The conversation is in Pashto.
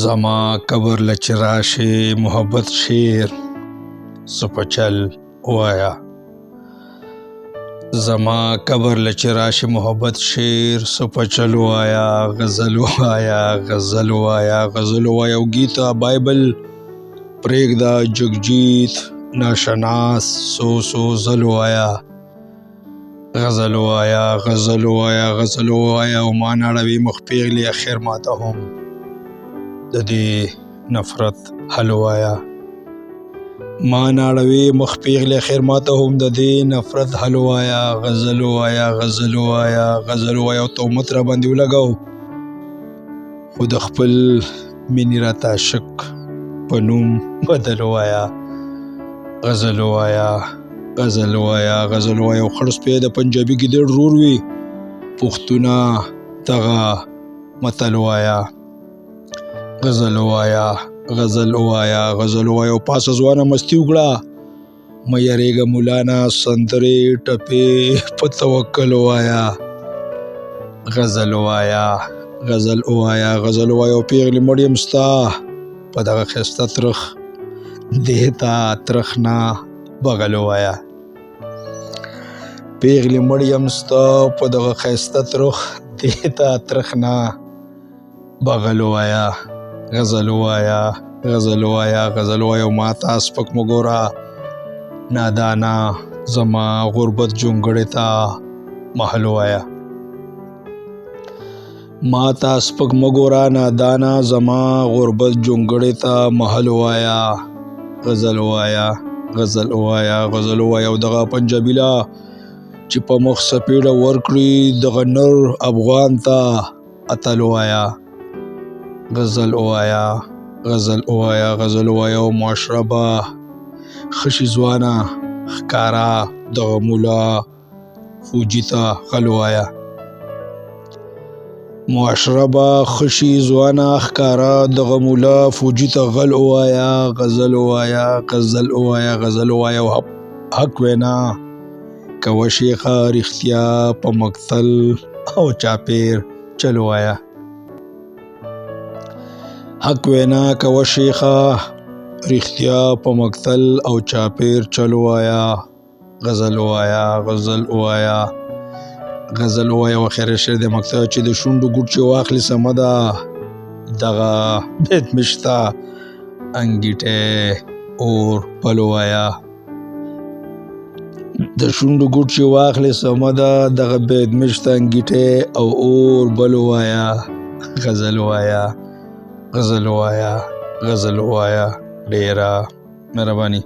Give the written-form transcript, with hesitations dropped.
زما قبر له چې راشي محبت شعر څه په چل وایا. زما قبر له چې راشي محبت شعر څه په چل وایا. غزل وایا غزل وایا غزل وایا او گیتا بایبل پرېږده جگجیت ناشناس سو زل وایا. غزل وایا غزل وایا غزل وایا او ما نړوي مخ پیغلې اخر ماته هم د دې نفرت حل وایا. ما نړوي مخ پیغلې اخر ماته هم د دې نفرت حل وایا. غزل وایا غزل وایا غزل وایا او تهمت را باندې ولګاو خو د خپل مینې راته عاشق په نوم بدل وایا. غزل وایا غزل وایا غزل وایا او خړ سپی د پنجابي ګیدړ رور وي پښتونه دغه متل وایا. غزل وایا غزل وایا غزل وایا او پاسه ځوانه مستی وکړه مه یریږه مولانا سندرې ټپې په توکل وایا. غزل وایا غزل وایا غزل وایا او پیغلې مریم ستا په دغه ښایسته ترخ دې ته ترخ نه بغل وایا. پیغلې مریم ستا په دغه ښایسته ترخ دې ته ترخ نه بغل وایا. غزل وایا غزل وایا غزل وایا او ما ته سپک مه ګوره نادانا زما غربت جونګړې ته محل وایا. ما ته سپک مه ګوره نادانا زما غربت جونګړې ته محل وایا. غزل وایا غزل وایا غزل وایا او دغه پنجابي لا چې په مخ سپېړه ورکړي دغه نر افغان ته اتل وایا. غزل وایا غزل وایا غزل وایا او معاشره به ښه شي ځوانه ښکاره دغه مولا فوجي ته غل وایا. معاشره به ښه شي ځوانه ښکاره دغه مولا فوجي ته غل وایا. غزل وایا غزل وایا غزل وایا او حق وینا کوه شیخه رښتیا په مقتل او چاپیر چل وایا. حق وینا کوه شیخه رښتیا په مقتل او چاپیر چل وایا. غزل وایا غزل وایا غزل وایا او خیر شعر د مقطع چې د شونډو ګوټ چې واخلي سمه ده دغه بیت مشته انګیټې اور بل وایا. د شونډو ګوټ چې واخلي سمه ده دغه بیت مشته انګیټې او اور بل وایا. غزل وایا غزل وایا غزل وایا ډیره مهرباني.